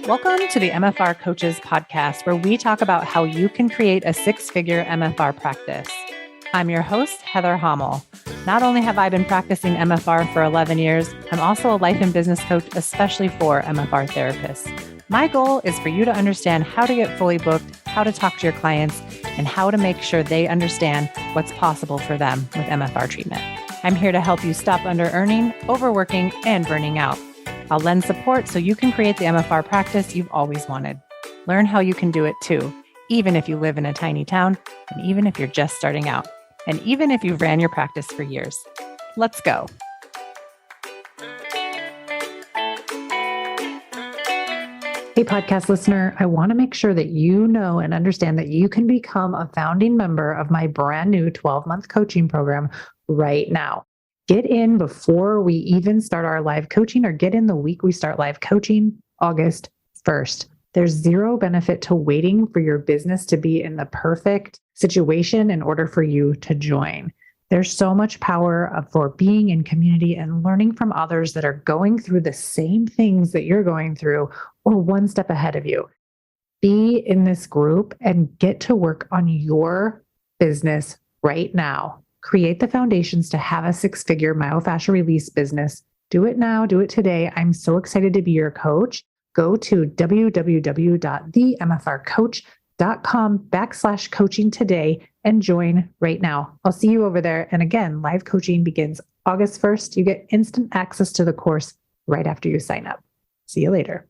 Welcome to the MFR Coaches podcast, where we talk about how you can create a six-figure MFR practice. I'm your host, Heather Hommel. Not only have I been practicing MFR for 11 years, I'm also a life and business coach, especially for MFR therapists. My goal is for you to understand how to get fully booked, how to talk to your clients, and how to make sure they understand what's possible for them with MFR treatment. I'm here to help you stop under-earning, overworking, and burning out. I'll lend support so you can create the MFR practice you've always wanted. Learn how you can do it too, even if you live in a tiny town, and even if you're just starting out, and even if you've ran your practice for years. Let's go. Hey, podcast listener, I want to make sure that you know and understand that you can become a founding member of my brand new 12-month coaching program right now. Get in before we even start our live coaching, or get in the week we start live coaching, August 1st. There's zero benefit to waiting for your business to be in the perfect situation in order for you to join. There's so much power for being in community and learning from others that are going through the same things that you're going through or one step ahead of you. Be in this group and get to work on your business right now. Create the foundations to have a six-figure myofascial release business. Do it now. Do it today. I'm so excited to be your coach. Go to www.themfrcoach.com/coaching today and join right now. I'll see you over there. And again, live coaching begins August 1st. You get instant access to the course right after you sign up. See you later.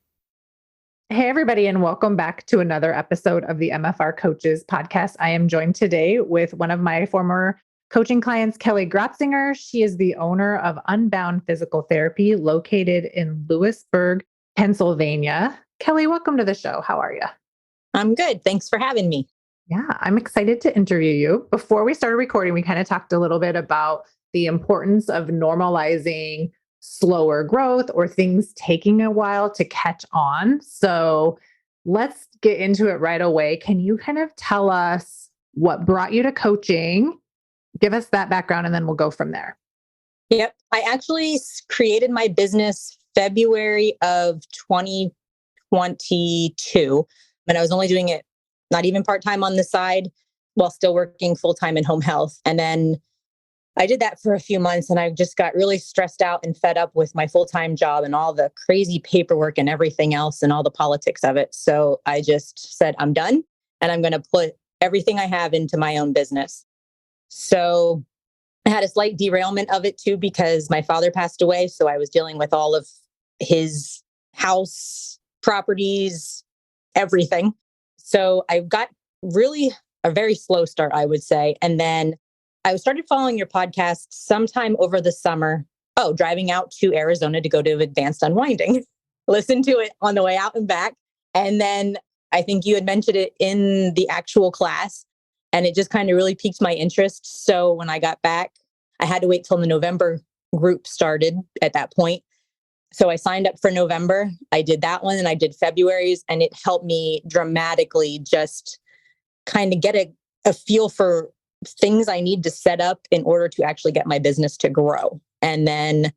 Hey, everybody, and welcome back to another episode of the MFR Coaches podcast. I am joined today with one of my former coaching clients, Kelly Grotzinger. She is the owner of Unbound Physical Therapy located in Lewisburg, Pennsylvania. Kelly, welcome to the show. How are you? I'm good. Thanks for having me. Yeah, I'm excited to interview you. Before we started recording, we kind of talked a little bit about the importance of normalizing slower growth or things taking a while to catch on. So let's get into it right away. Can you kind of tell us what brought you to coaching? Give us that background and then we'll go from there. Yep. I actually created my business February of 2022. And I was only doing it not even part-time on the side while still working full-time in home health. And then I did that for a few months and I just got really stressed out and fed up with my full-time job and all the crazy paperwork and everything else and all the politics of it. So I just said, I'm done and I'm going to put everything I have into my own business. So I had a slight derailment of it too, because my father passed away. So I was dealing with all of his house, properties, everything. So I got really a very slow start, I would say. And then I started following your podcast sometime over the summer. Oh, driving out to Arizona to go to advanced unwinding. Listen to it on the way out and back. And then I think you had mentioned it in the actual class. And it just kind of really piqued my interest. So when I got back, I had to wait till the November group started at that point. So I signed up for November. I did that one and I did February's, and it helped me dramatically just kind of get a feel for things I need to set up in order to actually get my business to grow. And then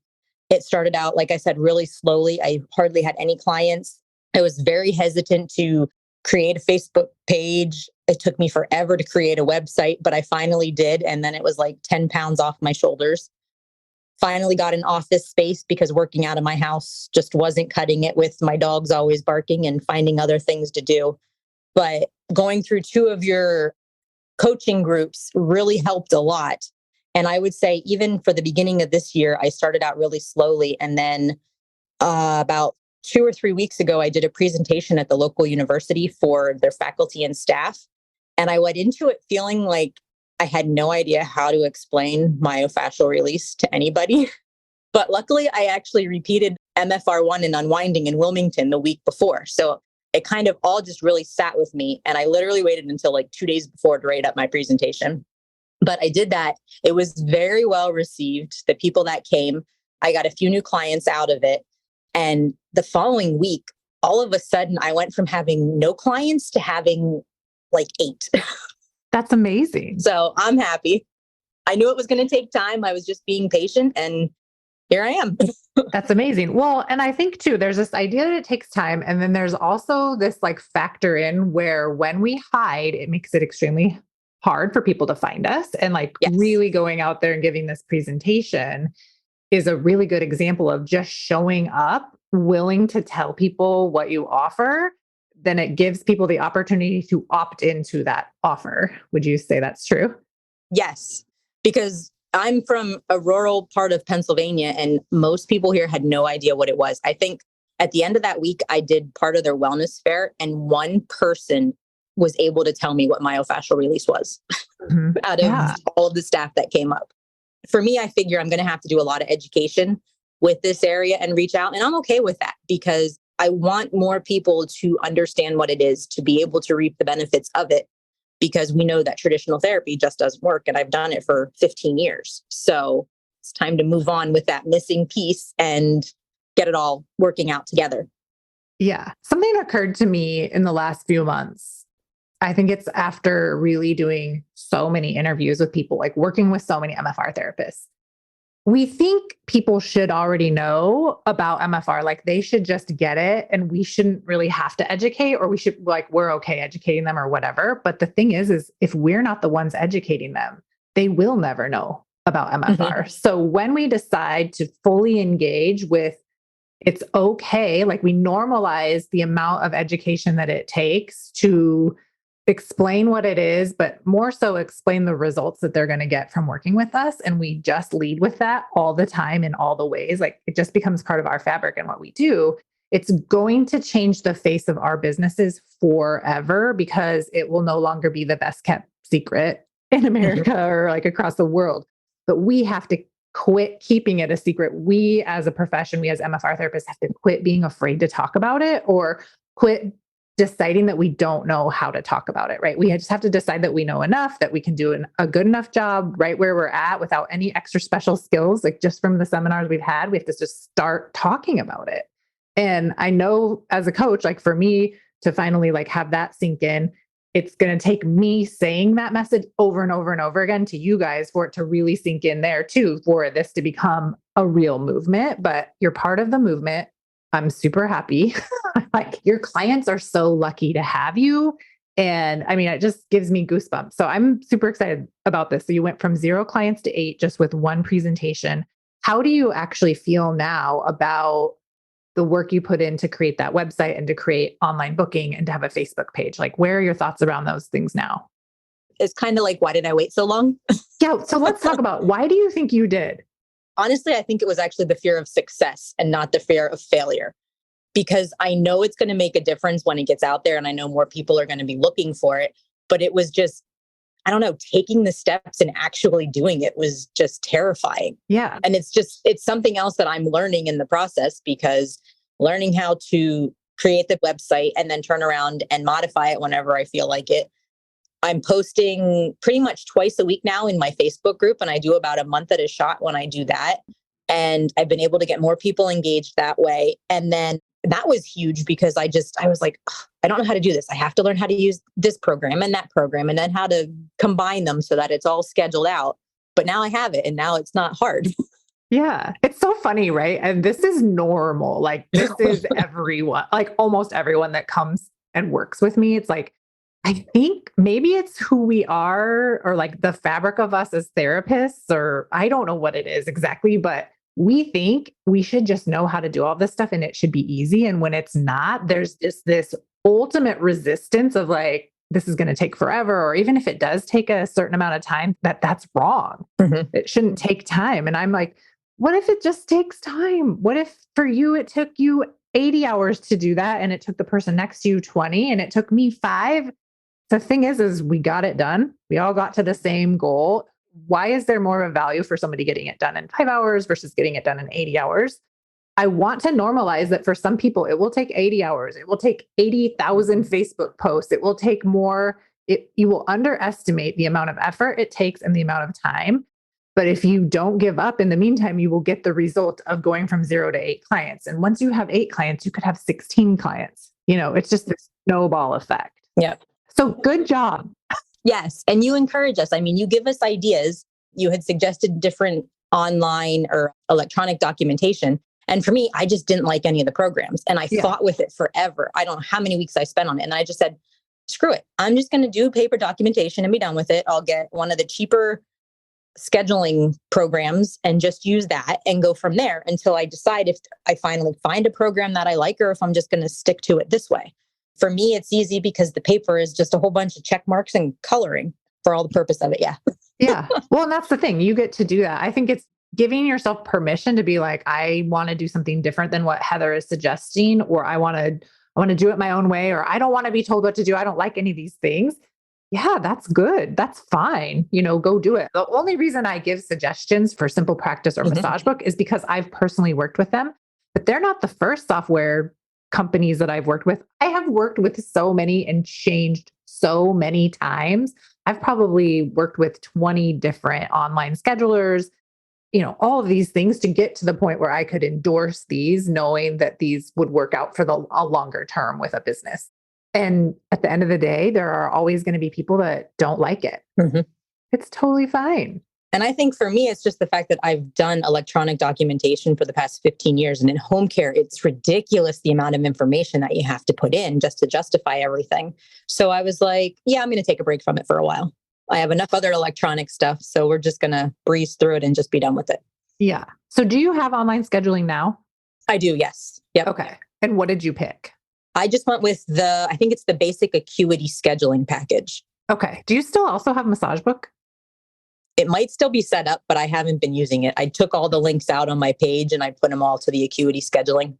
it started out, like I said, really slowly. I hardly had any clients. I was very hesitant to create a Facebook page. It took me forever to create a website, but I finally did. And then it was like 10 pounds off my shoulders. Finally got an office space because working out of my house just wasn't cutting it with my dogs always barking and finding other things to do. But going through 2 of your coaching groups really helped a lot. And I would say even for the beginning of this year, I started out really slowly. And then about 2 or 3 weeks ago, I did a presentation at the local university for their faculty and staff. And I went into it feeling like I had no idea how to explain myofascial release to anybody. But luckily, I actually repeated MFR 1 and unwinding in Wilmington the week before. So it kind of all just really sat with me. And I literally waited until like 2 days before to write up my presentation. But I did that. It was very well received. The people that came, I got a few new clients out of it. And the following week, all of a sudden, I went from having no clients to having like 8. That's amazing. So I'm happy. I knew it was going to take time. I was just being patient and here I am. That's amazing. Well, and I think too, there's this idea that it takes time. And then there's also this like factor in where when we hide, it makes it extremely hard for people to find us. And like Yes. really going out there and giving this presentation is a really good example of just showing up, willing to tell people what you offer. Then it gives people the opportunity to opt into that offer. Would you say that's true? Yes, because I'm from a rural part of Pennsylvania and most people here had no idea what it was. I think at the end of that week, I did part of their wellness fair and one person was able to tell me what myofascial release was out of Yeah. all of the staff that came up. For me, I figure I'm going to have to do a lot of education with this area and reach out. And I'm okay with that because I want more people to understand what it is, to be able to reap the benefits of it, because we know that traditional therapy just doesn't work. And I've done it for 15 years. So it's time to move on with that missing piece and get it all working out together. Yeah. Something occurred to me in the last few months. I think it's after really doing so many interviews with people, like working with so many MFR therapists. We think people should already know about MFR, like they should just get it and we shouldn't really have to educate, or we should like, we're okay educating them or whatever. But the thing is if we're not the ones educating them, they will never know about MFR. So when we decide to fully engage with it's okay, like we normalize the amount of education that it takes to explain what it is, but more so explain the results that they're going to get from working with us. And we just lead with that all the time in all the ways. Like it just becomes part of our fabric and what we do. It's going to change the face of our businesses forever because it will no longer be the best kept secret in America or like across the world. But we have to quit keeping it a secret. We as a profession, we as MFR therapists have to quit being afraid to talk about it or quit deciding that we don't know how to talk about it, right? We just have to decide that we know enough, that we can do a good enough job right where we're at without any extra special skills. Like just from the seminars we've had, we have to just start talking about it. And I know as a coach, like for me to finally like have that sink in, it's going to take me saying that message over and over and over again to you guys for it to really sink in there too, for this to become a real movement. But you're part of the movement. I'm super happy. Like your clients are so lucky to have you. And I mean, it just gives me goosebumps. So I'm super excited about this. So you went from 0 clients to 8 just with one presentation. How do you actually feel now about the work you put in to create that website and to create online booking and to have a Facebook page? Like, where are your thoughts around those things now? It's kind of like, why did I wait so long? Yeah. So let's talk about why do you think you did? Honestly, I think it was actually the fear of success and not the fear of failure, because I know it's going to make a difference when it gets out there and I know more people are going to be looking for it. But it was just, I don't know, taking the steps and actually doing it was just terrifying. Yeah. And it's something else that I'm learning in the process, because learning how to create the website and then turn around and modify it whenever I feel like it. I'm posting pretty much twice a week now in my Facebook group, and I do about a month at a shot when I do that. And I've been able to get more people engaged that way. And then that was huge because I was like, I don't know how to do this. I have to learn how to use this program and that program and then how to combine them so that it's all scheduled out. But now I have it and now it's not hard. Yeah. It's so funny, right? And this is normal. Like this is everyone, like almost everyone that comes and works with me. It's like, I think maybe it's who we are or like the fabric of us as therapists, or I don't know what it is exactly, but we think we should just know how to do all this stuff and it should be easy. And when it's not, there's just this ultimate resistance of like, this is going to take forever. Or even if it does take a certain amount of time, that's wrong. It shouldn't take time. And I'm like, what if it just takes time? What if for you, it took you 80 hours to do that and it took the person next to you 20 and it took me 5? The thing is we got it done. We all got to the same goal. Why is there more of a value for somebody getting it done in 5 hours versus getting it done in 80 hours? I want to normalize that for some people, it will take 80 hours. It will take 80,000 Facebook posts. It will take more. You will underestimate the amount of effort it takes and the amount of time. But if you don't give up in the meantime, you will get the result of going from 0 to 8 clients. And once you have 8 clients, you could have 16 clients. It's just this snowball effect. Yep. So good job. Yes. And you encourage us. I mean, you give us ideas. You had suggested different online or electronic documentation. And for me, I just didn't like any of the programs and I fought with it forever. I don't know how many weeks I spent on it. And I just said, screw it. I'm just going to do paper documentation and be done with it. I'll get one of the cheaper scheduling programs and just use that and go from there until I decide if I finally find a program that I like or if I'm just going to stick to it this way. For me, it's easy because the paper is just a whole bunch of check marks and coloring for all the purpose of it. Yeah. Yeah. Well, and that's the thing. You get to do that. I think it's giving yourself permission to be like, I want to do something different than what Heather is suggesting, or I want to do it my own way, or I don't want to be told what to do. I don't like any of these things. Yeah, that's good. That's fine. Go do it. The only reason I give suggestions for Simple Practice or Massage Book is because I've personally worked with them, but they're not the first software companies that I've worked with. I have worked with so many and changed so many times. I've probably worked with 20 different online schedulers, all of these things to get to the point where I could endorse these, knowing that these would work out for a longer term with a business. And at the end of the day, there are always going to be people that don't like it. It's totally fine. And I think for me, it's just the fact that I've done electronic documentation for the past 15 years. And in home care, it's ridiculous the amount of information that you have to put in just to justify everything. So I was like, yeah, I'm going to take a break from it for a while. I have enough other electronic stuff. So we're just going to breeze through it and just be done with it. Yeah. So do you have online scheduling now? I do. Yes. Yep. Okay. And what did you pick? I just went with I think it's the basic acuity scheduling package. Okay. Do you still also have Massage Book? It might still be set up, but I haven't been using it. I took all the links out on my page and I put them all to the acuity scheduling.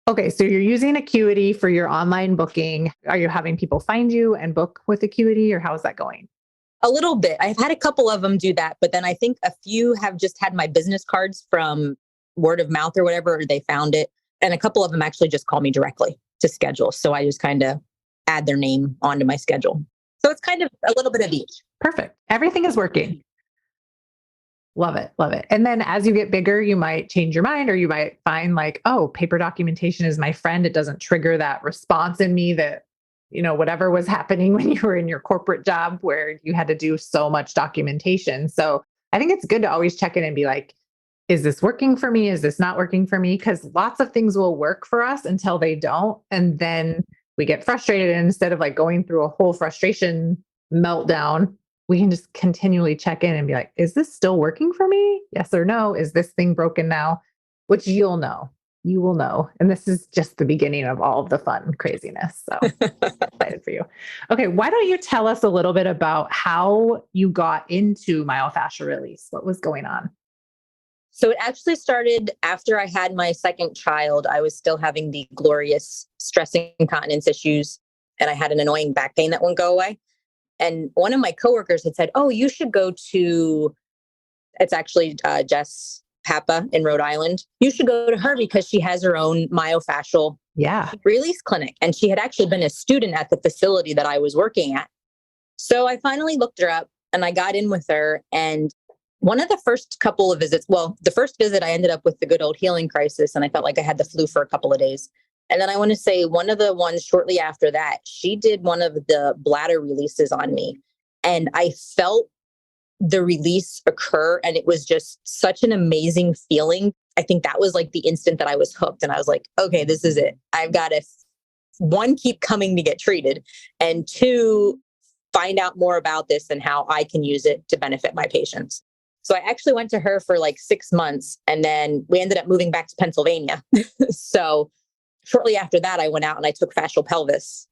Okay. So you're using Acuity for your online booking. Are you having people find you and book with Acuity, or how is that going? A little bit. I've had a couple of them do that, but then I think a few have just had my business cards from word of mouth or whatever, or they found it. And a couple of them actually just call me directly to schedule. So I just kind of add their name onto my schedule. So it's kind of a little bit of each. Perfect. Everything is working. Love it. Love it. And then as you get bigger, you might change your mind, or you might find like, oh, paper documentation is my friend. It doesn't trigger that response in me that, whatever was happening when you were in your corporate job where you had to do so much documentation. So I think it's good to always check in and be like, is this working for me? Is this not working for me? Because lots of things will work for us until they don't. And then we get frustrated. And instead of like going through a whole frustration meltdown, we can just continually check in and be like, is this still working for me? Yes or no? Is this thing broken now? Which you'll know. You will know. And this is just the beginning of all of the fun craziness. So excited for you. Okay. Why don't you tell us a little bit about how you got into myofascial release? What was going on? So it actually started after I had my second child. I was still having the glorious stress incontinence issues, and I had an annoying back pain that wouldn't go away. And one of my coworkers had said, oh, you should go to, it's actually Jess Papa in Rhode Island. You should go to her because she has her own myofascial release clinic. And she had actually been a student at the facility that I was working at. So I finally looked her up and I got in with her. And one of the first couple of visits, well, the first visit I ended up with the good old healing crisis. And I felt like I had the flu for a couple of days. And then I want to say one of the ones shortly after that, she did one of the bladder releases on me. And I felt the release occur. And it was just such an amazing feeling. I think that was like the instant that I was hooked. And I was like, okay, this is it. I've got to, one, keep coming to get treated. And two, find out more about this and how I can use it to benefit my patients. So I actually went to her for like 6 months. And then we ended up moving back to Pennsylvania. So shortly after that, I went out and I took fascial pelvis.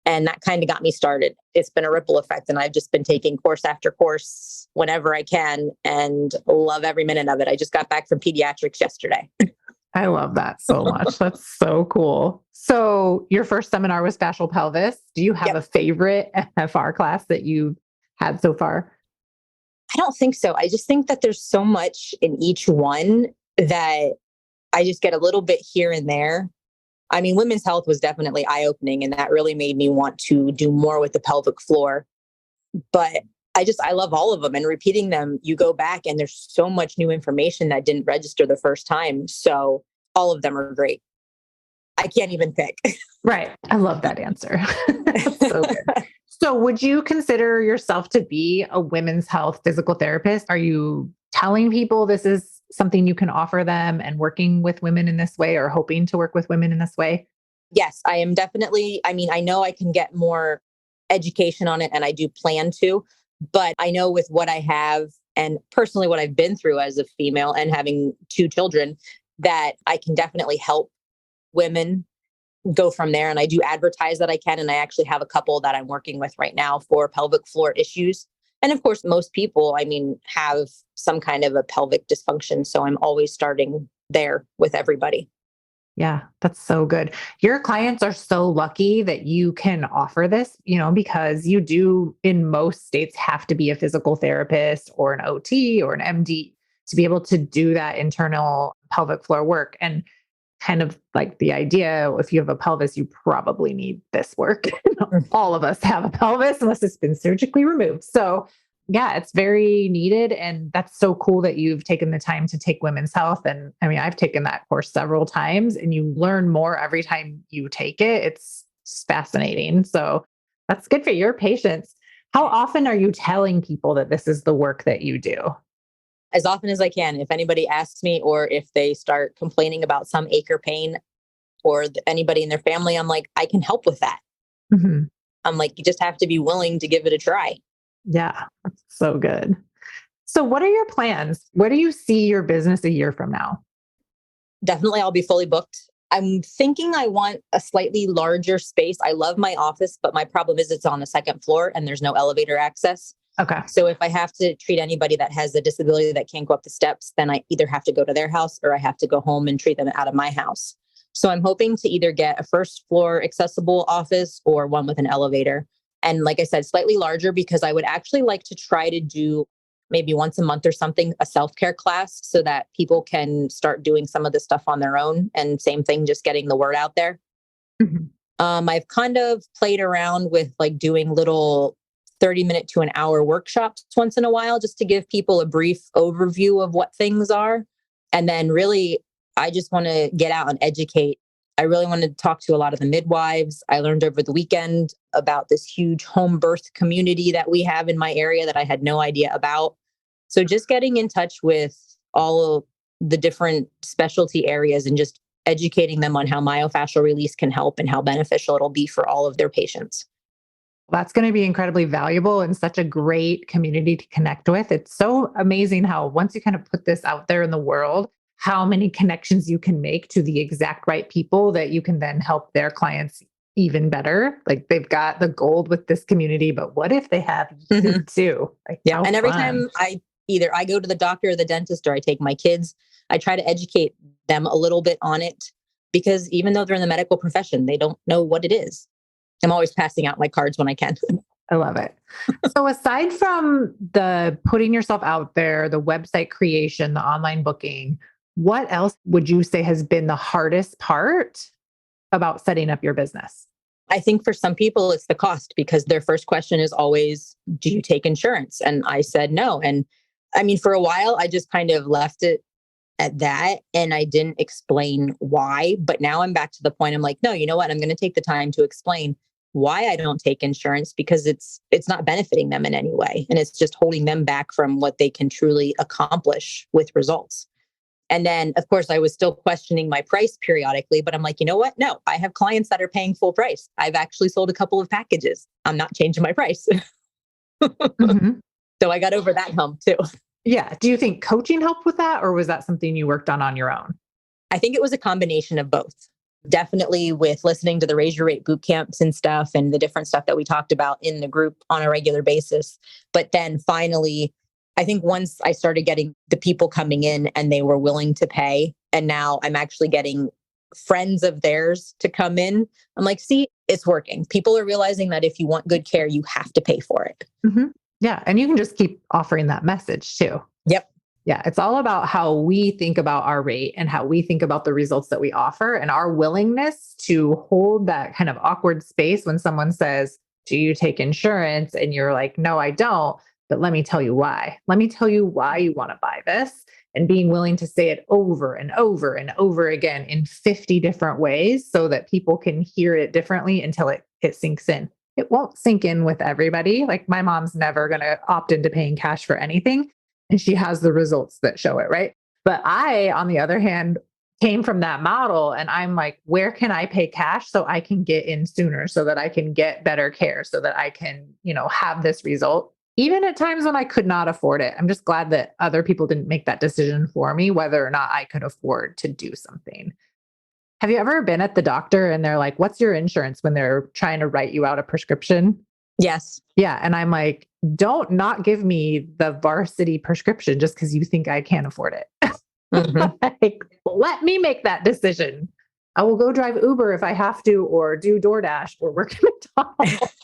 And that kind of got me started. It's been a ripple effect. And I've just been taking course after course whenever I can and love every minute of it. I just got back from pediatrics yesterday. I love that so much. That's so cool. So your first seminar was fascial pelvis. Do you have a favorite MFR class that you've had so far? I don't think so. I just think that there's so much in each one that I just get a little bit here and there. I mean, women's health was definitely eye-opening, and that really made me want to do more with the pelvic floor. But I love all of them, and repeating them, you go back and there's so much new information that didn't register the first time. So all of them are great. I can't even pick. Right. I love that answer. So good. So would you consider yourself to be a women's health physical therapist? Are you telling people this is something you can offer them and working with women in this way or hoping to work with women in this way? Yes, I am definitely. I mean, I know I can get more education on it and I do plan to, but I know with what I have and personally what I've been through as a female and having two children, that I can definitely help women go from there. And I do advertise that I can. And I actually have a couple that I'm working with right now for pelvic floor issues. And of course, most people, I mean, have some kind of a pelvic dysfunction. So I'm always starting there with everybody. Yeah, that's so good. Your clients are so lucky that you can offer this, because you do in most states have to be a physical therapist or an OT or an MD to be able to do that internal pelvic floor work. And kind of like the idea, if you have a pelvis, you probably need this work. All of us have a pelvis unless it's been surgically removed. So yeah, it's very needed. And that's so cool that you've taken the time to take women's health. And I mean, I've taken that course several times and you learn more every time you take it. It's fascinating. So that's good for your patients. How often are you telling people that this is the work that you do? As often as I can. If anybody asks me or if they start complaining about some ache or pain or anybody in their family, I'm like, I can help with that. Mhm. I'm like, you just have to be willing to give it a try. Yeah, that's so good. So, what are your plans? Where do you see your business a year from now? Definitely, I'll be fully booked. I'm thinking I want a slightly larger space. I love my office, but my problem is it's on the second floor and there's no elevator access. Okay. So if I have to treat anybody that has a disability that can't go up the steps, then I either have to go to their house or I have to go home and treat them out of my house. So I'm hoping to either get a first floor accessible office or one with an elevator. And like I said, slightly larger because I would actually like to try to do maybe once a month or something, a self-care class so that people can start doing some of this stuff on their own. And same thing, just getting the word out there. Mhm. I've kind of played around with like doing little 30-minute to an hour workshops once in a while, just to give people a brief overview of what things are. And then really, I just want to get out and educate. I really want to talk to a lot of the midwives. I learned over the weekend about this huge home birth community that we have in my area that I had no idea about. So just getting in touch with all of the different specialty areas and just educating them on how myofascial release can help and how beneficial it'll be for all of their patients. That's going to be incredibly valuable and such a great community to connect with. It's so amazing how once you kind of put this out there in the world, how many connections you can make to the exact right people that you can then help their clients even better. Like they've got the gold with this community, but what if they have you too? Like, Yeah. how And every fun. time I go to the doctor or the dentist or I take my kids, I try to educate them a little bit on it because even though they're in the medical profession, they don't know what it is. I'm always passing out my cards when I can. I love it. So aside from the putting yourself out there, the website creation, the online booking, what else would you say has been the hardest part about setting up your business? I think for some people, it's the cost because their first question is always, do you take insurance? And I said no. And I mean, for a while, I just kind of left it at that and I didn't explain why. But now I'm back to the point I'm like, no, you know what? I'm going to take the time to explain why I don't take insurance because it's not benefiting them in any way. And it's just holding them back from what they can truly accomplish with results. And then, of course, I was still questioning my price periodically, but I'm like, you know what? No, I have clients that are paying full price. I've actually sold a couple of packages. I'm not changing my price. Mhm. So I got over that hump too. Yeah. Do you think coaching helped with that, or was that something you worked on your own? I think it was a combination of both. Definitely with listening to the Raise Your Rate boot camps and stuff and the different stuff that we talked about in the group on a regular basis. But then finally, I think once I started getting the people coming in and they were willing to pay, and now I'm actually getting friends of theirs to come in, I'm like, see, it's working. People are realizing that if you want good care, you have to pay for it. Mhm. Yeah. And you can just keep offering that message too. Yep. Yeah, it's all about how we think about our rate and how we think about the results that we offer and our willingness to hold that kind of awkward space when someone says, do you take insurance? And you're like, no, I don't. But let me tell you why. Let me tell you why you want to buy this. And being willing to say it over and over and over again in 50 different ways so that people can hear it differently until it sinks in. It won't sink in with everybody. Like my mom's never going to opt into paying cash for anything. and she has the results that show it, right? But I, on the other hand, came from that model and I'm like, where can I pay cash so I can get in sooner, so that I can get better care, so that I can, have this result? Even at times when I could not afford it. I'm just glad that other people didn't make that decision for me, whether or not I could afford to do something. Have you ever been at the doctor and they're like, what's your insurance, when they're trying to write you out a prescription? Yes. Yeah. And I'm like, don't not give me the varsity prescription just because you think I can't afford it. Mhm. Like, let me make that decision. I will go drive Uber if I have to, or do DoorDash, or work at McDonald's.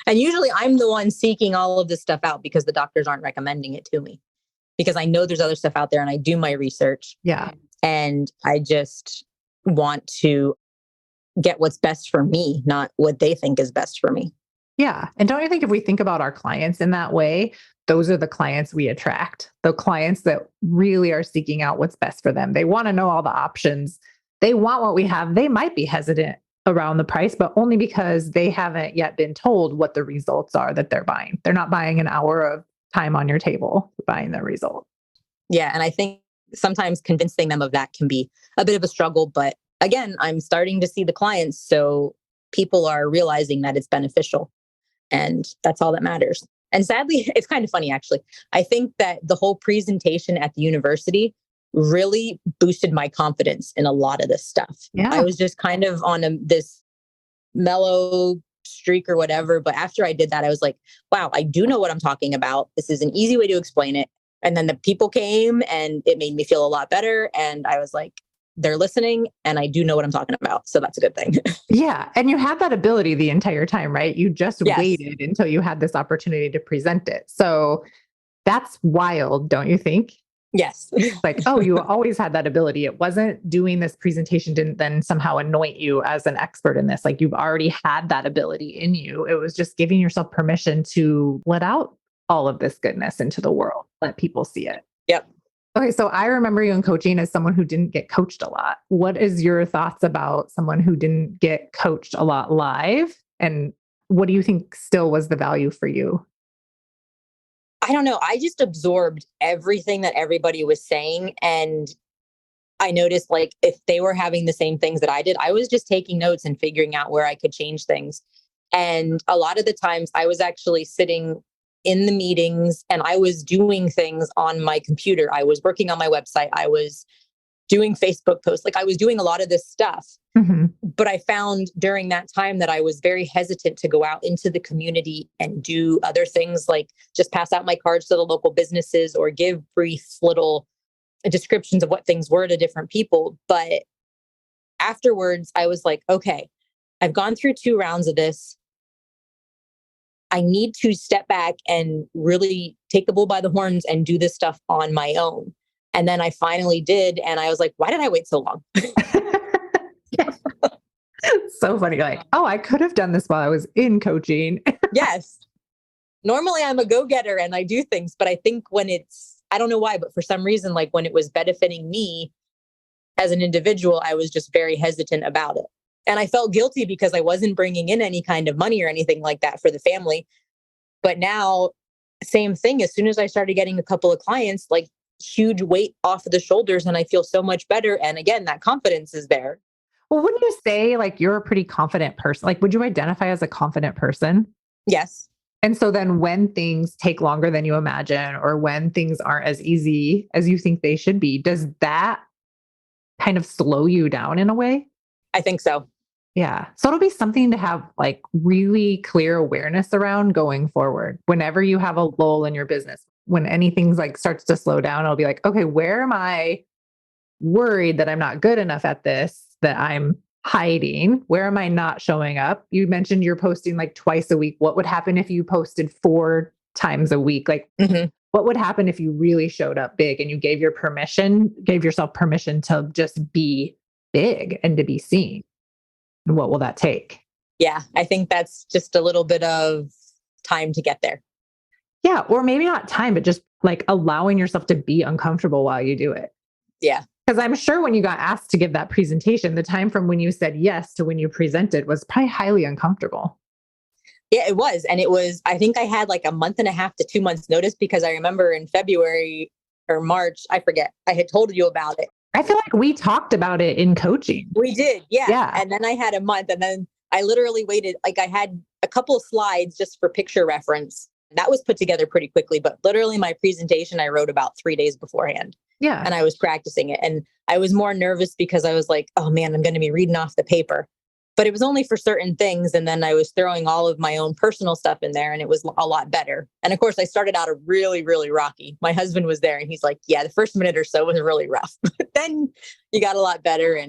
And usually I'm the one seeking all of this stuff out because the doctors aren't recommending it to me, because I know there's other stuff out there and I do my research. Yeah. And I just want to get what's best for me, not what they think is best for me. Yeah. And don't you think if we think about our clients in that way, those are the clients we attract, the clients that really are seeking out what's best for them. They want to know all the options. They want what we have. They might be hesitant around the price, but only because they haven't yet been told what the results are that they're buying. They're not buying an hour of time on your table, buying the result. Yeah. And I think sometimes convincing them of that can be a bit of a struggle. But again, I'm starting to see the clients. So people are realizing that it's beneficial. And that's all that matters. And sadly, it's kind of funny, actually. I think that the whole presentation at the university really boosted my confidence in a lot of this stuff. Yeah. I was just kind of on this mellow streak or whatever. But after I did that, I was like, wow, I do know what I'm talking about. This is an easy way to explain it. And then the people came and it made me feel a lot better. And I was like, they're listening and I do know what I'm talking about. So that's a good thing. Yeah. And you had that ability the entire time, right? You just Yes. waited until you had this opportunity to present it. So that's wild, don't you think? Yes. Like, oh, you always had that ability. It wasn't doing this presentation didn't then somehow anoint you as an expert in this. Like, you've already had that ability in you. It was just giving yourself permission to let out all of this goodness into the world, let people see it. Yep. Okay, so I remember you in coaching as someone who didn't get coached a lot. What is your thoughts about someone who didn't get coached a lot live? And what do you think still was the value for you? I don't know. I just absorbed everything that everybody was saying. And I noticed, like, if they were having the same things that I did, I was just taking notes and figuring out where I could change things. And a lot of the times I was actually sitting in the meetings and I was doing things on my computer. I was working on my website. I was doing Facebook posts. Like, I was doing a lot of this stuff. Mm-hmm. But I found during that time that I was very hesitant to go out into the community and do other things, like just pass out my cards to the local businesses or give brief little descriptions of what things were to different people. But afterwards, I was like, okay, I've gone through 2 rounds of this. I need to step back and really take the bull by the horns and do this stuff on my own. And then I finally did. And I was like, why did I wait so long? So funny. Like, oh, I could have done this while I was in coaching. Yes. Normally I'm a go-getter and I do things, but I think when I don't know why, but for some reason, like when it was benefiting me as an individual, I was just very hesitant about it. And I felt guilty because I wasn't bringing in any kind of money or anything like that for the family. But now, same thing. As soon as I started getting a couple of clients, like, huge weight off of the shoulders and I feel so much better. And again, that confidence is there. Well, wouldn't you say like you're a pretty confident person? Like, would you identify as a confident person? Yes. And so then when things take longer than you imagine, or when things aren't as easy as you think they should be, does that kind of slow you down in a way? I think so. Yeah. So it'll be something to have like really clear awareness around going forward. Whenever you have a lull in your business, when anything's like starts to slow down, it'll be like, okay, where am I worried that I'm not good enough at this, that I'm hiding? Where am I not showing up? You mentioned you're posting like twice a week. What would happen if you posted 4 times a week? Like, what would happen if you really showed up big and you gave yourself permission to just be big and to be seen? And what will that take? Yeah. I think that's just a little bit of time to get there. Yeah. Or maybe not time, but just like allowing yourself to be uncomfortable while you do it. Yeah. Because I'm sure when you got asked to give that presentation, the time from when you said yes to when you presented was probably highly uncomfortable. Yeah, it was. And it was, I think I had like a month and a half to 2 months notice because I remember in February or March, I forget, I had told you about it. I feel like we talked about it in coaching. We did. Yeah. Yeah. And then I had a month and then I literally waited. Like I had a couple of slides just for picture reference. That was put together pretty quickly, but literally my presentation I wrote about 3 days beforehand. Yeah. And I was practicing it. And I was more nervous because I was like, oh man, I'm going to be reading off the paper. But it was only for certain things. And then I was throwing all of my own personal stuff in there and it was a lot better. And of course, I started out a really, really rocky. My husband was there and he's like, yeah, the first minute or so was really rough. But then you got a lot better.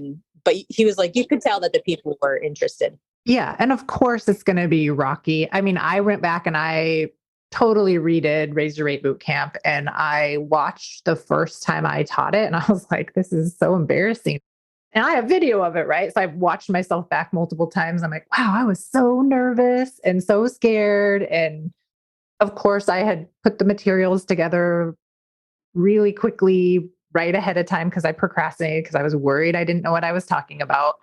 But he was like, you could tell that the people were interested. Yeah. And of course, it's going to be rocky. I mean, I went back and I totally redid Raise Your Rate Boot Camp. And I watched the first time I taught it. And I was like, this is so embarrassing. And I have video of it, right? So I've watched myself back multiple times. I'm like, wow, I was so nervous and so scared. And of course, I had put the materials together really quickly right ahead of time because I procrastinated because I was worried I didn't know what I was talking about.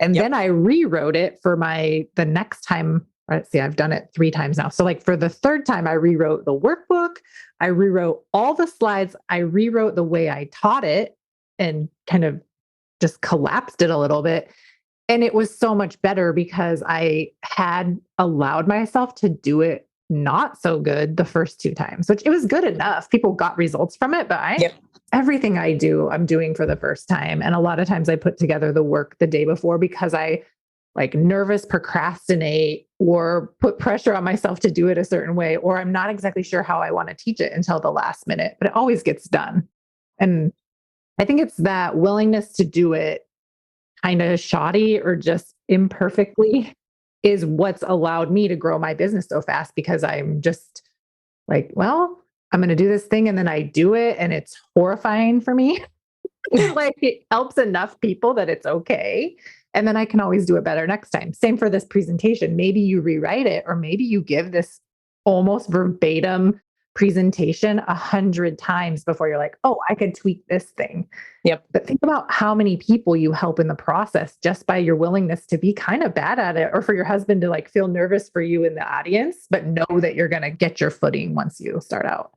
And then I rewrote it for the next time. Let's see, I've done it 3 times now. So like for the third time, I rewrote the workbook. I rewrote all the slides. I rewrote the way I taught it and kind of just collapsed it a little bit. And it was so much better because I had allowed myself to do it not so good the first 2 times, which it was good enough. People got results from it, but everything I do, I'm doing for the first time. And a lot of times I put together the work the day before because I like nervous procrastinate or put pressure on myself to do it a certain way, or I'm not exactly sure how I want to teach it until the last minute, but it always gets done. And I think it's that willingness to do it kind of shoddy or just imperfectly is what's allowed me to grow my business so fast because I'm just like, well, I'm going to do this thing and then I do it and it's horrifying for me. Like it helps enough people that it's okay. And then I can always do it better next time. Same for this presentation. Maybe you rewrite it or maybe you give this almost verbatim presentation 100 times before you're like, oh, I could tweak this thing. Yep. But think about how many people you help in the process just by your willingness to be kind of bad at it, or for your husband to like feel nervous for you in the audience, but know that you're going to get your footing once you start out.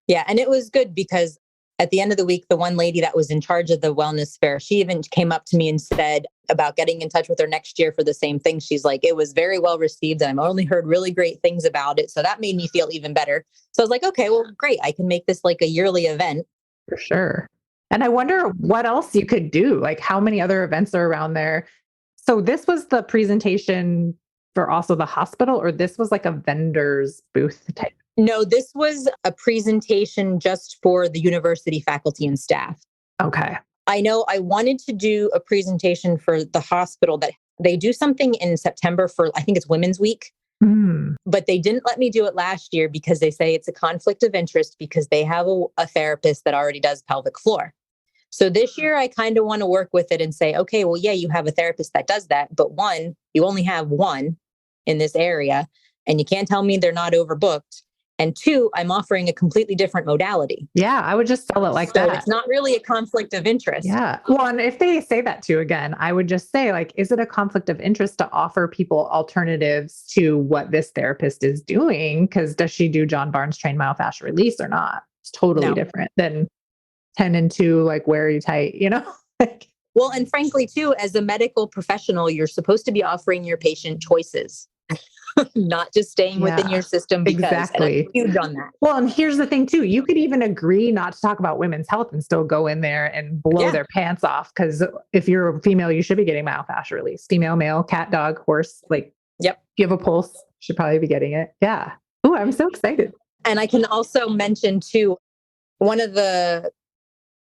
Yeah. And it was good because at the end of the week, the one lady that was in charge of the wellness fair, she even came up to me and said about getting in touch with her next year for the same thing. She's like, it was very well received. And I've only heard really great things about it. So that made me feel even better. So I was like, okay, well, great. I can make this like a yearly event. For sure. And I wonder what else you could do. Like how many other events are around there? So this was the presentation for also the hospital, or this was like a vendor's booth type? No, this was a presentation just for the university faculty and staff. Okay. I know I wanted to do a presentation for the hospital that they do something in September for, I think it's Women's Week, but they didn't let me do it last year because they say it's a conflict of interest because they have a therapist that already does pelvic floor. So this year I kind of want to work with it and say, okay, well, yeah, you have a therapist that does that, but one, you only have one in this area and you can't tell me they're not overbooked. And 2, I'm offering a completely different modality. Yeah, I would just sell it like that. So it's not really a conflict of interest. Yeah. Well, and if they say that to you again, I would just say, like, is it a conflict of interest to offer people alternatives to what this therapist is doing? Because does she do John Barnes trained myofascial release or not? It's totally different than 10 and 2, like, where are you tight, you know? Well, and frankly, too, as a medical professional, you're supposed to be offering your patient choices. Not just staying within your system because exactly. And I'm huge on that. Well, and here's the thing too, you could even agree not to talk about women's health and still go in there and blow their pants off. Because if you're a female, you should be getting myofascial release. Female, male, cat, dog, horse, like, if you have a pulse, should probably be getting it. Yeah. Oh, I'm so excited. And I can also mention too, one of the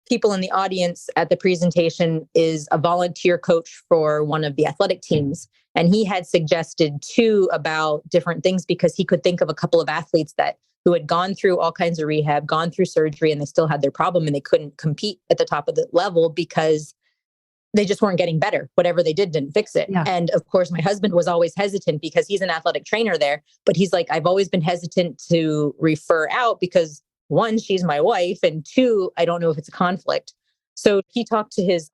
people in the audience at the presentation is a volunteer coach for one of the athletic teams. And he had suggested too about different things because he could think of a couple of athletes who had gone through all kinds of rehab, gone through surgery, and they still had their problem and they couldn't compete at the top of the level because they just weren't getting better. Whatever they did didn't fix it. Yeah. And of course, my husband was always hesitant because he's an athletic trainer there, but he's like, I've always been hesitant to refer out because 1, she's my wife, and 2, I don't know if it's a conflict. So he talked to his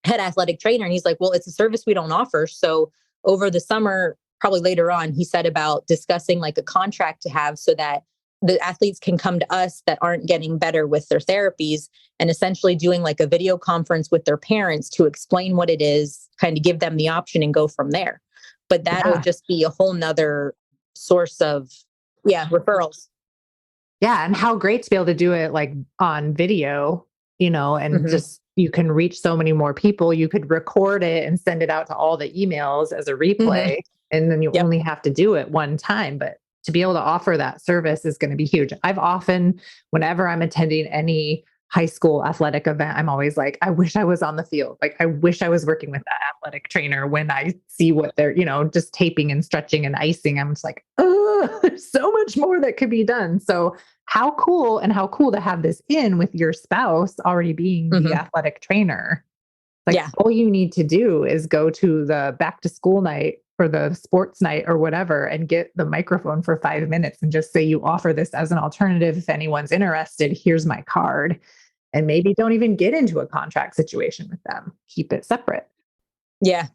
head athletic trainer and he's like, well, it's a service we don't offer. So over the summer, probably later on, he said about discussing like a contract to have so that the athletes can come to us that aren't getting better with their therapies, and essentially doing like a video conference with their parents to explain what it is, kind of give them the option and go from there. But that'll just be a whole nother source of, referrals. Yeah. And how great to be able to do it like on video, and just you can reach so many more people. You could record it and send it out to all the emails as a replay. And then you only have to do it one time. But to be able to offer that service is going to be huge. I've often, whenever I'm attending any high school athletic event, I'm always like, I wish I was on the field. Like, I wish I was working with that athletic trainer when I see what they're, just taping and stretching and icing. I'm just like, oh, there's so much more that could be done. So how cool to have this in with your spouse already being the athletic trainer. Like all you need to do is go to the back to school night or the sports night or whatever and get the microphone for 5 minutes and just say you offer this as an alternative. If anyone's interested, here's my card. And maybe don't even get into a contract situation with them. Keep it separate. Yeah.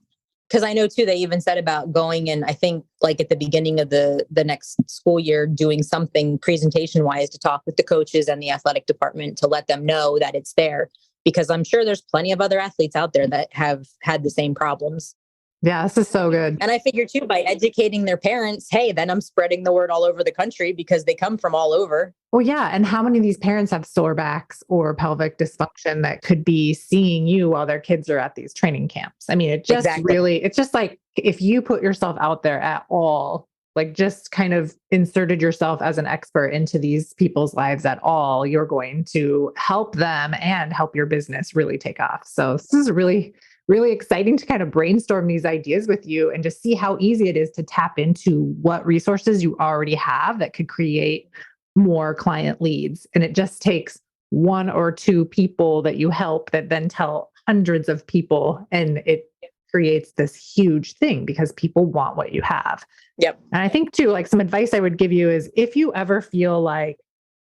Because I know too, they even said about going and I think like at the beginning of the next school year, doing something presentation wise to talk with the coaches and the athletic department to let them know that it's there. Because I'm sure there's plenty of other athletes out there that have had the same problems. Yeah, this is so good. And I figure too, by educating their parents, hey, then I'm spreading the word all over the country because they come from all over. Well, yeah. And how many of these parents have sore backs or pelvic dysfunction that could be seeing you while their kids are at these training camps? I mean, it just it's just like if you put yourself out there at all, like just kind of inserted yourself as an expert into these people's lives at all, you're going to help them and help your business really take off. So this is really exciting to kind of brainstorm these ideas with you and just see how easy it is to tap into what resources you already have that could create more client leads. And it just takes one or two people that you help that then tell hundreds of people. And it creates this huge thing because people want what you have. Yep. And I think too, like some advice I would give you is if you ever feel like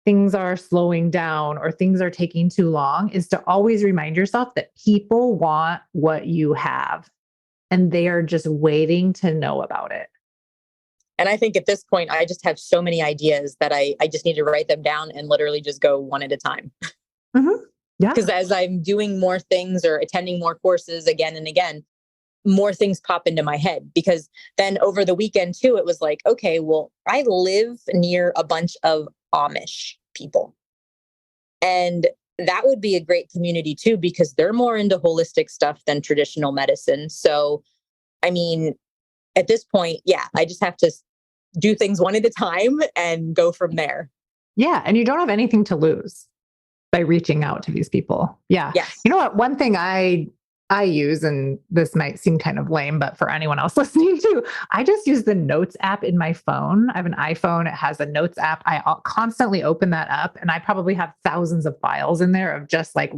things are slowing down or things are taking too long, is to always remind yourself that people want what you have and they are just waiting to know about it. And I think at this point, I just have so many ideas that I just need to write them down and literally just go one at a time. Yeah. Because as I'm doing more things or attending more courses again and again, more things pop into my head. Because then over the weekend too, it was like, okay, well, I live near a bunch of Amish people. And that would be a great community too, because they're more into holistic stuff than traditional medicine. So, I mean, at this point, I just have to do things one at a time and go from there. Yeah. And you don't have anything to lose by reaching out to these people. Yeah. Yes. You know what? One thing I use, and this might seem kind of lame, but for anyone else listening too, I just use the Notes app in my phone. I have an iPhone. It has a Notes app. I constantly open that up and I probably have thousands of files in there of just like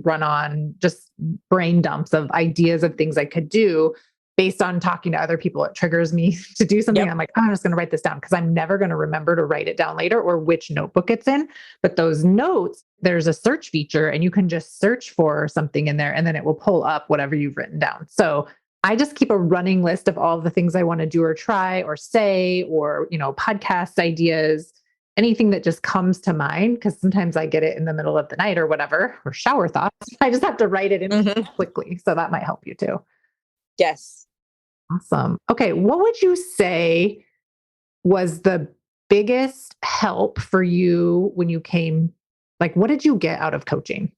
just brain dumps of ideas of things I could do based on talking to other people. It triggers me to do something. Yep. I'm like, I'm just going to write this down because I'm never going to remember to write it down later or which notebook it's in. But those notes, there's a search feature and you can just search for something in there and then it will pull up whatever you've written down. So I just keep a running list of all the things I want to do or try or say, or, podcast ideas, anything that just comes to mind. Because sometimes I get it in the middle of the night or whatever, or shower thoughts. I just have to write it in quickly. So that might help you too. Yes. Awesome. Okay. What would you say was the biggest help for you when you came? Like, what did you get out of coaching?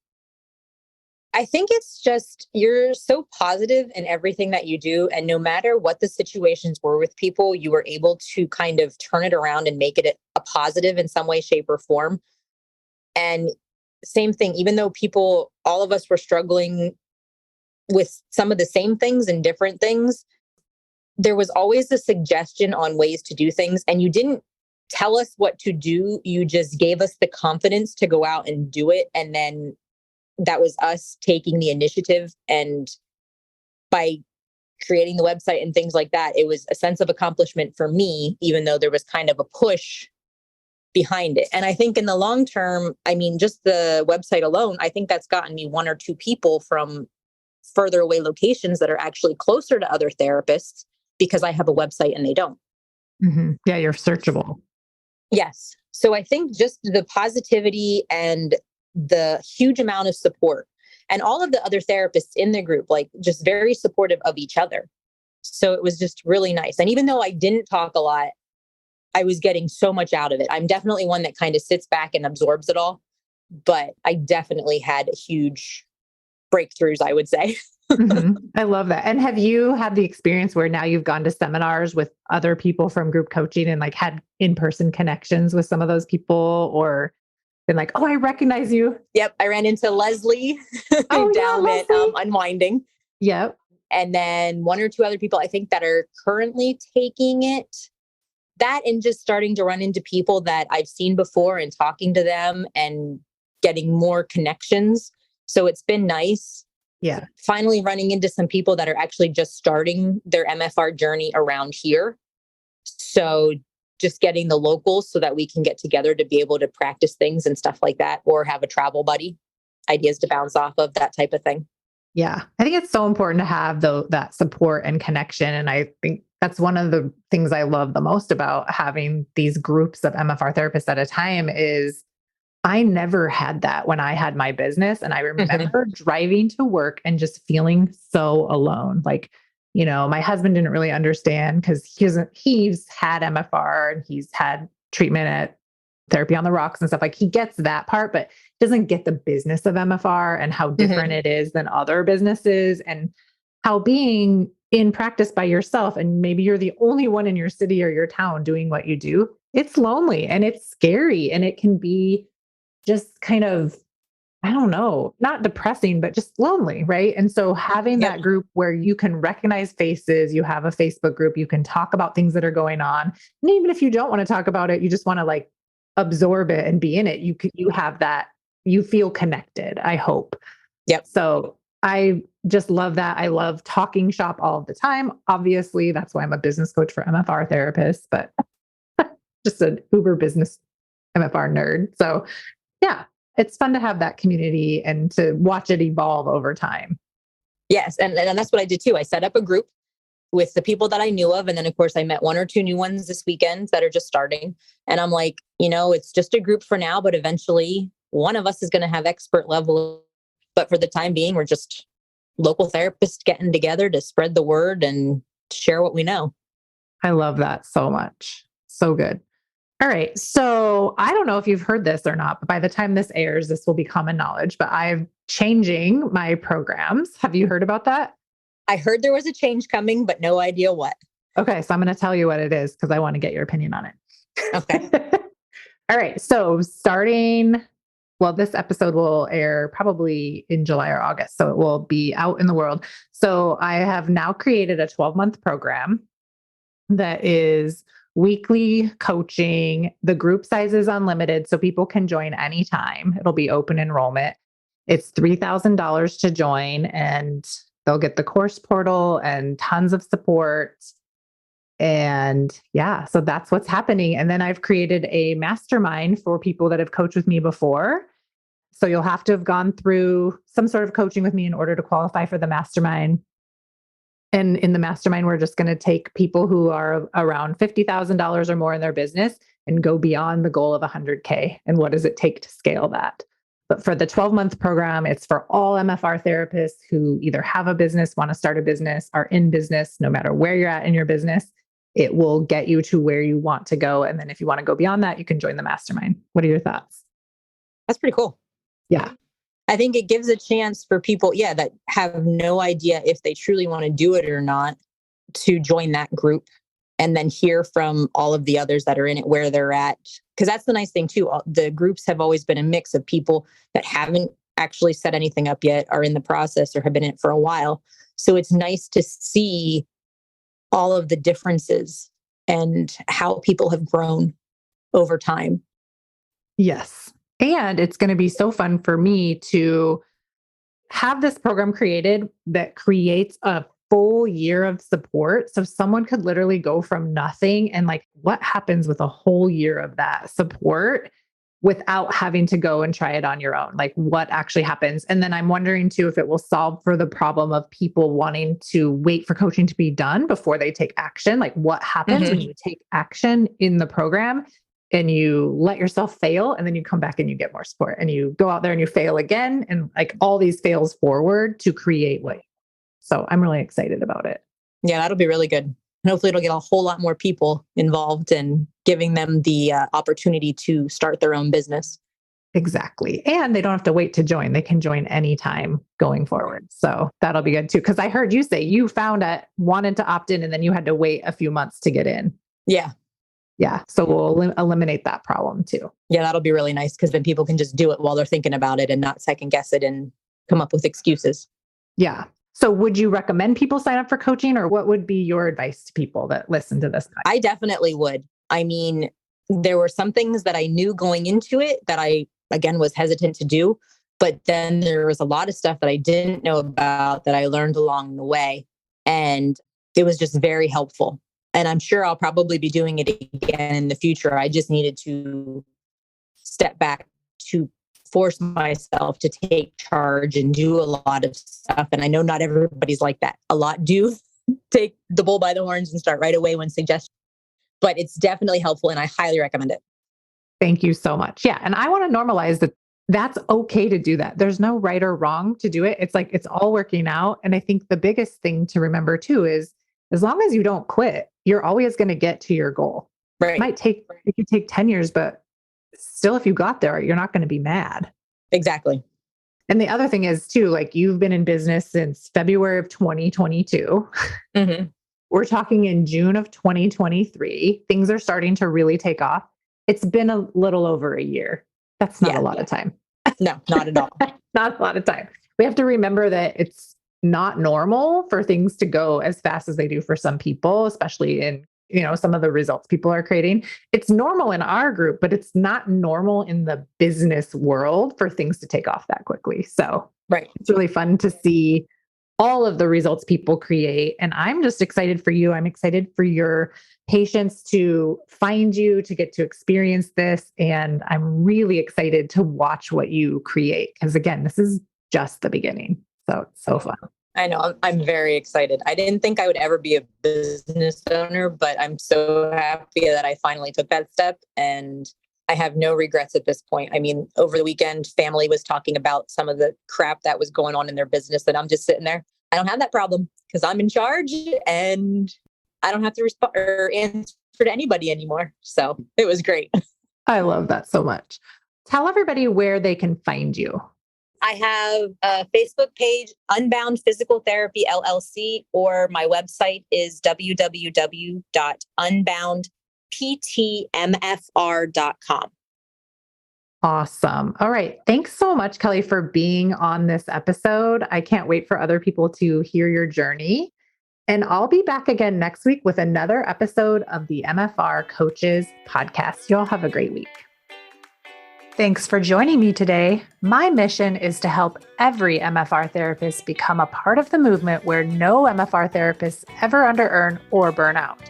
I think it's just, you're so positive in everything that you do. And no matter what the situations were with people, you were able to kind of turn it around and make it a positive in some way, shape, or form. And same thing, even though all of us were struggling with some of the same things and different things, there was always a suggestion on ways to do things. And you didn't tell us what to do. You just gave us the confidence to go out and do it. And then that was us taking the initiative. And by creating the website and things like that, it was a sense of accomplishment for me, even though there was kind of a push behind it. And I think in the long term, I mean, just the website alone, I think that's gotten me one or two people from further away locations that are actually closer to other therapists because I have a website and they don't. Yeah, you're searchable. Yes. So I think just the positivity and the huge amount of support, and all of the other therapists in the group, like just very supportive of each other. So it was just really nice. And even though I didn't talk a lot, I was getting so much out of it. I'm definitely one that kind of sits back and absorbs it all, but I definitely had huge breakthroughs, I would say. I love that. And have you had the experience where now you've gone to seminars with other people from group coaching and like had in-person connections with some of those people, or been like, oh, I recognize you? Yep. I ran into Leslie Oh, down yeah, at Leslie. Unwinding. Yep. And then one or two other people I think that are currently taking it. That and just starting to run into people that I've seen before and talking to them and getting more connections. So it's been nice. Yeah. Finally running into some people that are actually just starting their MFR journey around here. So just getting the locals so that we can get together to be able to practice things and stuff like that, or have a travel buddy, ideas to bounce off of, that type of thing. Yeah. I think it's so important to have that support and connection. And I think that's one of the things I love the most about having these groups of MFR therapists at a time is I never had that when I had my business. And I remember driving to work and just feeling so alone. Like, my husband didn't really understand because he's had MFR and he's had treatment at Therapy on the Rocks and stuff. Like, he gets that part, but doesn't get the business of MFR and how different it is than other businesses, and how being in practice by yourself, and maybe you're the only one in your city or your town doing what you do. It's lonely and it's scary, and it can be just kind of, I don't know, not depressing, but just lonely. Right. And so having that group where you can recognize faces, you have a Facebook group, you can talk about things that are going on. And even if you don't want to talk about it, you just want to like absorb it and be in it. You have that, you feel connected, I hope. Yep. So I just love that. I love talking shop all of the time. Obviously, that's why I'm a business coach for MFR therapists, but just an uber business MFR nerd. So yeah, it's fun to have that community and to watch it evolve over time. Yes. And that's what I did too. I set up a group with the people that I knew of. And then of course I met one or two new ones this weekend that are just starting. And I'm like, it's just a group for now, but eventually one of us is going to have expert level. But for the time being, we're just local therapists getting together to spread the word and share what we know. I love that so much. So good. All right. So I don't know if you've heard this or not, but by the time this airs, this will be common knowledge, but I'm changing my programs. Have you heard about that? I heard there was a change coming, but no idea what. Okay. So I'm going to tell you what it is because I want to get your opinion on it. Okay. All right. So this episode will air probably in July or August. So it will be out in the world. So I have now created a 12-month program that is weekly coaching. The group size is unlimited, so people can join anytime. It'll be open enrollment. It's $3,000 to join, and they'll get the course portal and tons of support. And yeah, so that's what's happening. And then I've created a mastermind for people that have coached with me before. So you'll have to have gone through some sort of coaching with me in order to qualify for the mastermind. And in the mastermind, we're just going to take people who are around $50,000 or more in their business and go beyond the goal of 100K. And what does it take to scale that? But for the 12-month program, it's for all MFR therapists who either have a business, want to start a business, are in business, no matter where you're at in your business. It will get you to where you want to go. And then if you want to go beyond that, you can join the mastermind. What are your thoughts? That's pretty cool. Yeah. I think it gives a chance for people, that have no idea if they truly want to do it or not, to join that group and then hear from all of the others that are in it, where they're at. Because that's the nice thing too. The groups have always been a mix of people that haven't actually set anything up yet, are in the process, or have been in it for a while. So it's nice to see all of the differences and how people have grown over time. Yes. And it's going to be so fun for me to have this program created that creates a full year of support. So someone could literally go from nothing, and like, what happens with a whole year of that support without having to go and try it on your own, like what actually happens. And then I'm wondering too, if it will solve for the problem of people wanting to wait for coaching to be done before they take action. Like what happens when you take action in the program and you let yourself fail, and then you come back and you get more support, and you go out there and you fail again. And like all these fails forward to create what. So I'm really excited about it. Yeah, that'll be really good. And hopefully it'll get a whole lot more people involved and giving them the opportunity to start their own business. Exactly. And they don't have to wait to join. They can join anytime going forward. So that'll be good too. Because I heard you say you found it, wanted to opt in, and then you had to wait a few months to get in. Yeah. Yeah. So we'll eliminate that problem too. Yeah, that'll be really nice because then people can just do it while they're thinking about it and not second guess it and come up with excuses. Yeah. So would you recommend people sign up for coaching, or what would be your advice to people that listen to this podcast? I definitely would. I mean, there were some things that I knew going into it that I, again, was hesitant to do. But then there was a lot of stuff that I didn't know about that I learned along the way. And it was just very helpful. And I'm sure I'll probably be doing it again in the future. I just needed to step back to force myself to take charge and do a lot of stuff. And I know not everybody's like that. A lot do take the bull by the horns and start right away when suggested. But it's definitely helpful and I highly recommend it. Thank you so much. Yeah. And I want to normalize that that's okay to do that. There's no right or wrong to do it. It's like, it's all working out. And I think the biggest thing to remember too is as long as you don't quit, you're always going to get to your goal. Right. It could take 10 years, but still, if you got there, you're not going to be mad. Exactly. And the other thing is too, like you've been in business since February of 2022. Mm-hmm. We're talking in June of 2023. Things are starting to really take off. It's been a little over a year. That's not a lot of time. No, not at all. Not a lot of time. We have to remember that it's not normal for things to go as fast as they do for some people, especially in, some of the results people are creating. It's normal in our group, but it's not normal in the business world for things to take off that quickly. So right. It's really fun to see all of the results people create. And I'm just excited for you. I'm excited for your patients to find you, to get to experience this. And I'm really excited to watch what you create. Because again, this is just the beginning. So it's so fun. I know. I'm very excited. I didn't think I would ever be a business owner, but I'm so happy that I finally took that step. And I have no regrets at this point. I mean, over the weekend, family was talking about some of the crap that was going on in their business, and I'm just sitting there. I don't have that problem because I'm in charge and I don't have to respond or answer to anybody anymore. So it was great. I love that so much. Tell everybody where they can find you. I have a Facebook page, Unbound Physical Therapy LLC, or my website is www.unboundptmfr.com. Awesome. All right. Thanks so much, Kelly, for being on this episode. I can't wait for other people to hear your journey. And I'll be back again next week with another episode of the MFR Coaches Podcast. Y'all have a great week. Thanks for joining me today. My mission is to help every MFR therapist become a part of the movement where no MFR therapists ever under-earn or burn out.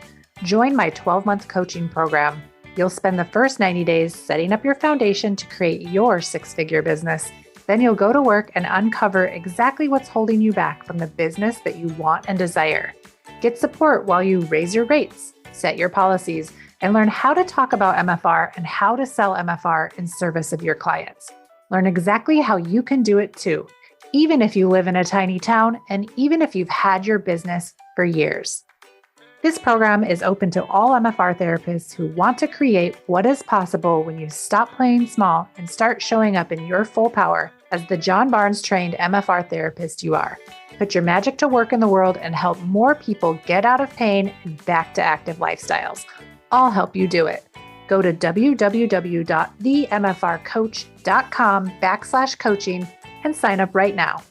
Join my 12-month coaching program. You'll spend the first 90 days setting up your foundation to create your six-figure business. Then you'll go to work and uncover exactly what's holding you back from the business that you want and desire. Get support while you raise your rates, set your policies, and learn how to talk about MFR and how to sell MFR in service of your clients. Learn exactly how you can do it too, even if you live in a tiny town and even if you've had your business for years. This program is open to all MFR therapists who want to create what is possible when you stop playing small and start showing up in your full power as the John Barnes trained MFR therapist you are. Put your magic to work in the world and help more people get out of pain and back to active lifestyles. I'll help you do it. Go to www.themfrcoach.com/coaching and sign up right now.